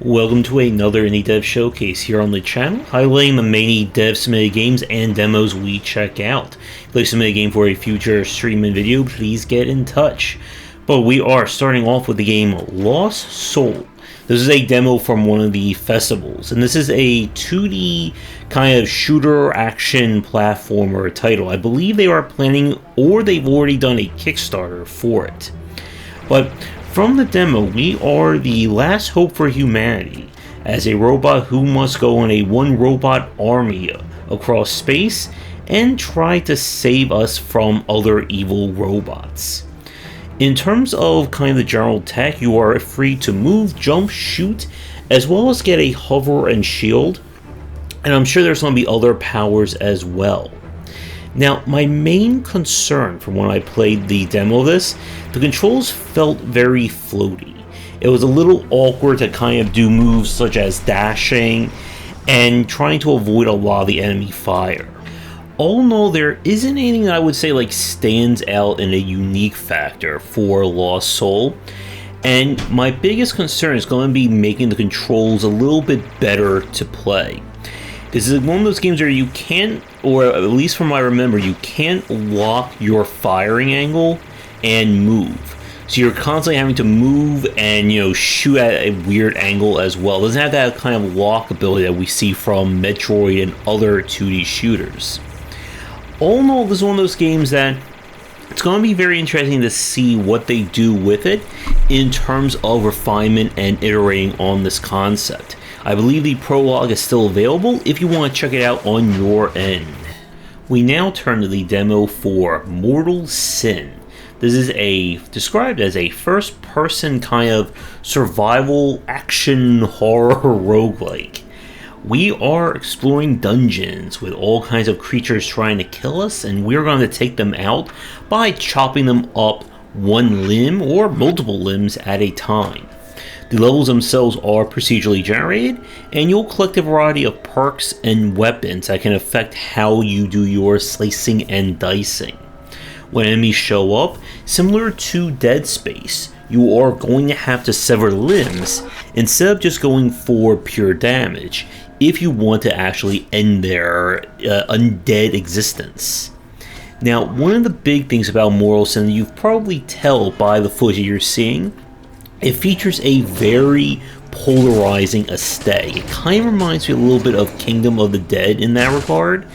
Welcome to another Indie Dev Showcase here on the channel, highlighting the many dev submitted games and demos we check out. If you'd like to submit a game for a future stream and video, please get in touch. But we are starting off with the game Lost Soul. This is a demo from one of the festivals, and this is a 2D kind of shooter action platformer title. I believe they are planning, or they've already done a Kickstarter for it. But from the demo, we are the last hope for humanity, as a robot who must go on a one-robot army across space and try to save us from other evil robots. In terms of kind of the general tech, you are free to move, jump, shoot, as well as get a hover and shield, and I'm sure there's going to be other powers as well. Now, my main concern from when I played the demo of this, the controls felt very floaty. It was a little awkward to kind of do moves such as dashing and trying to avoid a lot of the enemy fire. All in all, there isn't anything that I would say like stands out in a unique factor for Lost Soul. And my biggest concern is going to be making the controls a little bit better to play. This is one of those games where you can't, or at least from what I remember, you can't lock your firing angle and move. So you're constantly having to move and, shoot at a weird angle as well. It doesn't have that kind of lock ability that we see from Metroid and other 2D shooters. All in all, this is one of those games that it's going to be very interesting to see what they do with it in terms of refinement and iterating on this concept. I believe the prologue is still available if you want to check it out on your end. We now turn to the demo for Mortal Sin. This is described as a first-person kind of survival action horror roguelike. We are exploring dungeons with all kinds of creatures trying to kill us, and we're going to take them out by chopping them up one limb or multiple limbs at a time. The levels themselves are procedurally generated, and you'll collect a variety of perks and weapons that can affect how you do your slicing and dicing. When enemies show up, similar to Dead Space, you are going to have to sever limbs instead of just going for pure damage if you want to actually end their undead existence. Now, one of the big things about Mortal Sin, you've probably tell by the footage you're seeing, it features a very polarizing aesthetic. It kind of reminds me a little bit of Kingdom of the Dead in that regard,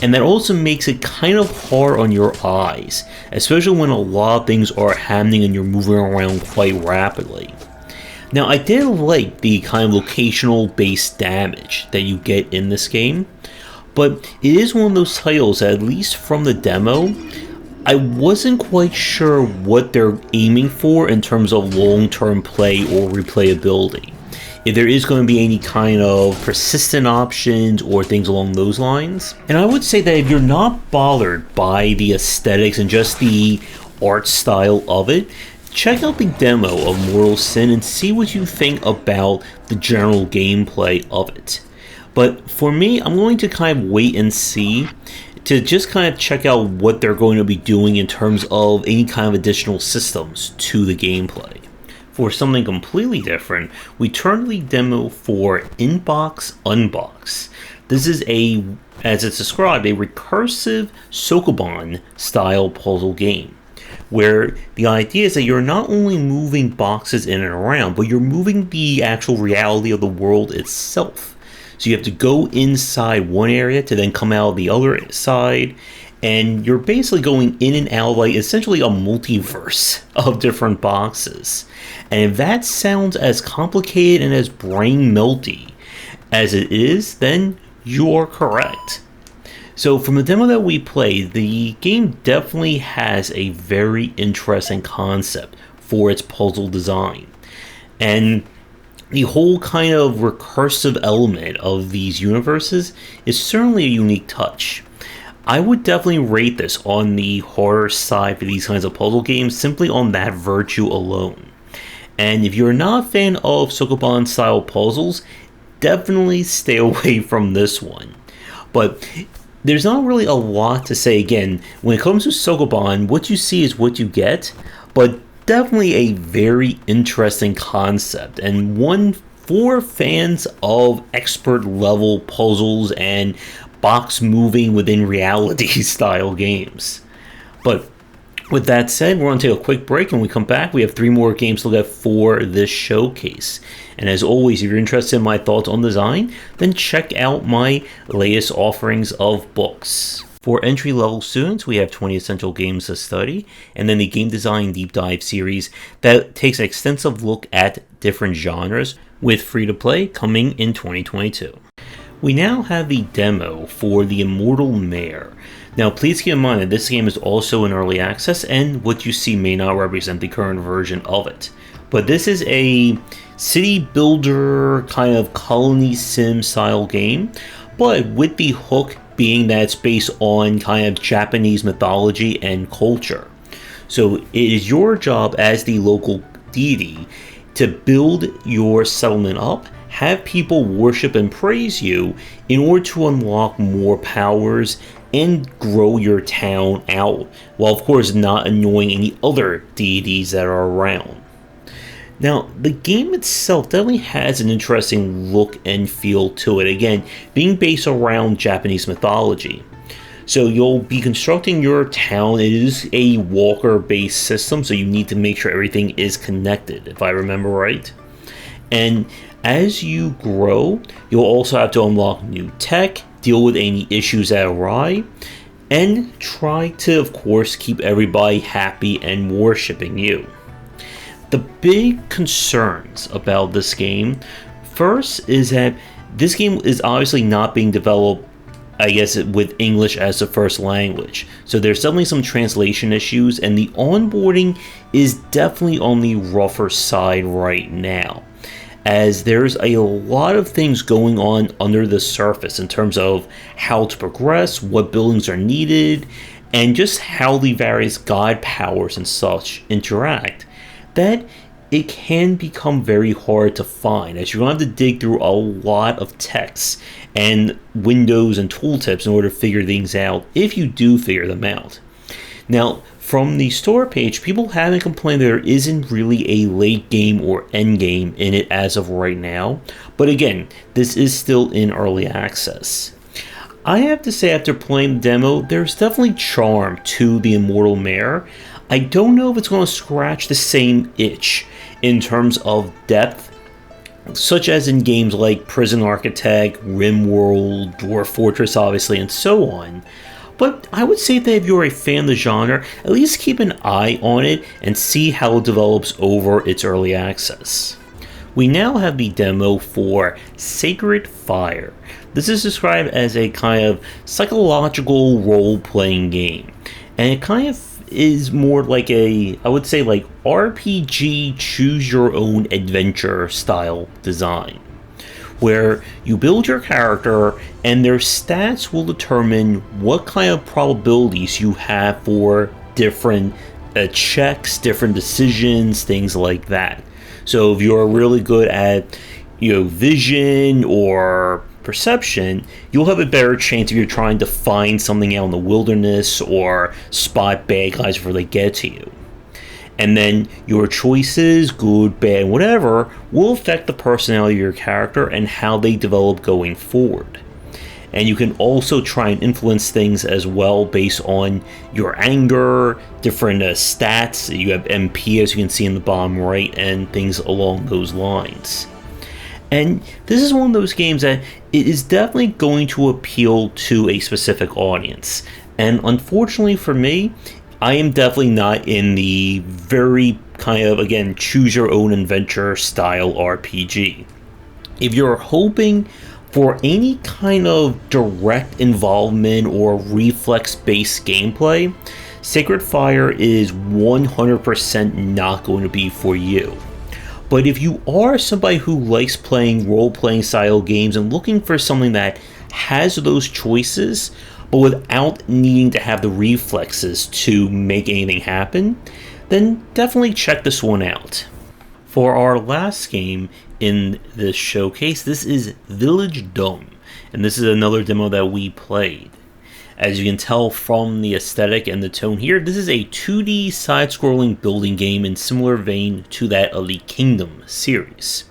and that also makes it kind of hard on your eyes, especially when a lot of things are happening and you're moving around quite rapidly. Now, I did like the kind of locational based damage that you get in this game, but it is one of those titles that, at least from the demo, I wasn't quite sure what they're aiming for in terms of long-term play or replayability. If there is going to be any kind of persistent options or things along those lines. And I would say that if you're not bothered by the aesthetics and just the art style of it, check out the demo of Mortal Sin and see what you think about the general gameplay of it. But for me, I'm going to kind of wait and see to just kind of check out what they're going to be doing in terms of any kind of additional systems to the gameplay. For something completely different, we turn to the demo for Unbox. This is as it's described, a recursive Sokoban style puzzle game, where the idea is that you're not only moving boxes in and around, but you're moving the actual reality of the world itself. So you have to go inside one area to then come out the other side, and you're basically going in and out like essentially a multiverse of different boxes. And if that sounds as complicated and as brain melty as it is, then you are correct. So from the demo that we played, the game definitely has a very interesting concept for its puzzle design. And the whole kind of recursive element of these universes is certainly a unique touch. I would definitely rate this on the horror side for these kinds of puzzle games simply on that virtue alone. And if you're not a fan of Sokoban style puzzles, definitely stay away from this one. But there's not really a lot to say. Again, when it comes to Sokoban, what you see is what you get, but definitely a very interesting concept, and one for fans of expert level puzzles and box moving within reality style games. But with that said, we're going to take a quick break, and when we come back, we have 3 more games to look at for this showcase. And as always, if you're interested in my thoughts on design, then check out my latest offerings of books. For entry-level students, we have 20 essential games to study, and then the Game Design Deep Dive series that takes an extensive look at different genres, with free-to-play coming in 2022. We now have the demo for the Immortal Mayor. Now, please keep in mind that this game is also in early access, and what you see may not represent the current version of it. But this is a city builder kind of colony sim style game, but with the hook being that it's based on kind of Japanese mythology and culture. So it is your job as the local deity to build your settlement up, have people worship and praise you in order to unlock more powers and grow your town out, while of course not annoying any other deities that are around. Now, the game itself definitely has an interesting look and feel to it, again, being based around Japanese mythology. So you'll be constructing your town. It is a walker-based system, so you need to make sure everything is connected, if I remember right. And as you grow, you'll also have to unlock new tech, deal with any issues that arise, and try to, of course, keep everybody happy and worshipping you. The big concerns about this game, first, is that this game is obviously not being developed, I guess, with English as the first language. So there's definitely some translation issues, and the onboarding is definitely on the rougher side right now, as there's a lot of things going on under the surface in terms of how to progress, what buildings are needed, and just how the various god powers and such interact, that it can become very hard to find, as you're going to have to dig through a lot of text and windows and tooltips in order to figure things out, if you do figure them out. Now, from the store page, people haven't complained there isn't really a late game or end game in it as of right now, but again, this is still in early access. I have to say, after playing the demo, there's definitely charm to the Immortal Mayor. I don't know if it's going to scratch the same itch in terms of depth, such as in games like Prison Architect, RimWorld, Dwarf Fortress obviously, and so on. But I would say that if you're a fan of the genre, at least keep an eye on it and see how it develops over its early access. We now have the demo for Sacred Fire. This is described as a kind of psychological role-playing game, and it kind of is more like a, I would say, like RPG choose your own adventure style design, where you build your character and their stats will determine what kind of probabilities you have for different checks, different decisions, things like that. So if you're really good at, vision or perception, you'll have a better chance if you're trying to find something out in the wilderness or spot bad guys before they get to you. And then your choices, good, bad, whatever, will affect the personality of your character and how they develop going forward. And you can also try and influence things as well based on your anger, different stats. You have MP, as you can see in the bottom right, and things along those lines. And this is one of those games that it is definitely going to appeal to a specific audience. And unfortunately for me, I am definitely not in the very kind of, again, choose your own adventure style RPG. If you're hoping for any kind of direct involvement or reflex-based gameplay, Sacred Fire is 100% not going to be for you. But if you are somebody who likes playing role-playing style games and looking for something that has those choices, but without needing to have the reflexes to make anything happen, then definitely check this one out. For our last game in this showcase, this is Villagedom, and this is another demo that we played. As you can tell from the aesthetic and the tone here, this is a 2D side-scrolling building game in similar vein to that of the Kingdom series.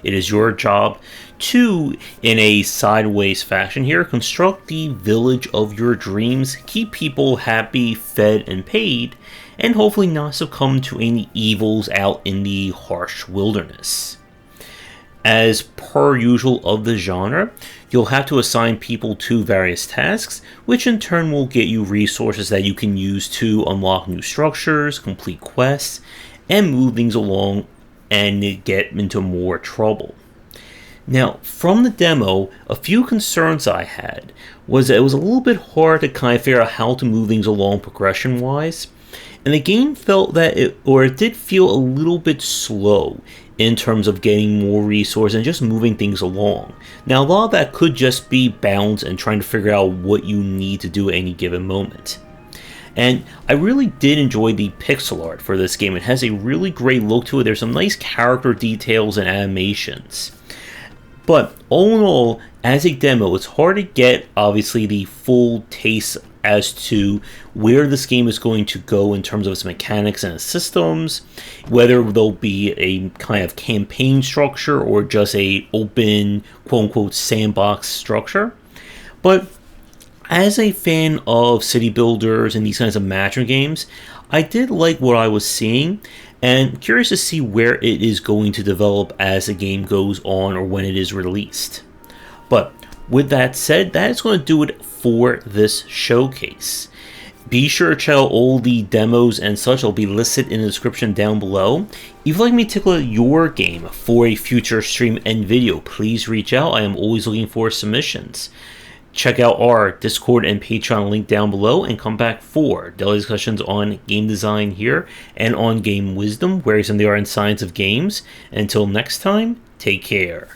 It is your job to, in a sideways fashion here, construct the village of your dreams, keep people happy, fed, and paid, and hopefully not succumb to any evils out in the harsh wilderness. As per usual of the genre, you'll have to assign people to various tasks, which in turn will get you resources that you can use to unlock new structures, complete quests, and move things along and get into more trouble. Now, from the demo, a few concerns I had was that it was a little bit hard to kind of figure out how to move things along progression-wise, and the game felt that it did feel a little bit slow in terms of getting more resources and just moving things along. Now, a lot of that could just be balance and trying to figure out what you need to do at any given moment. And I really did enjoy the pixel art for this game. It has a really great look to it. There's some nice character details and animations. But all in all, as a demo, it's hard to get, obviously, the full taste as to where this game is going to go in terms of its mechanics and its systems, whether there'll be a kind of campaign structure or just a open, quote-unquote, sandbox structure. But as a fan of city builders and these kinds of management games, I did like what I was seeing, and curious to see where it is going to develop as the game goes on or when it is released. But with that said, that is going to do it for this showcase. Be sure to check out all the demos and such. I'll be listed in the description down below. If you'd like me to tickle your game for a future stream and video, please reach out. I am always looking for submissions. Check out our Discord and Patreon link down below, and come back for daily discussions on game design here and on game wisdom, where some of the art and science of games. Until next time, take care.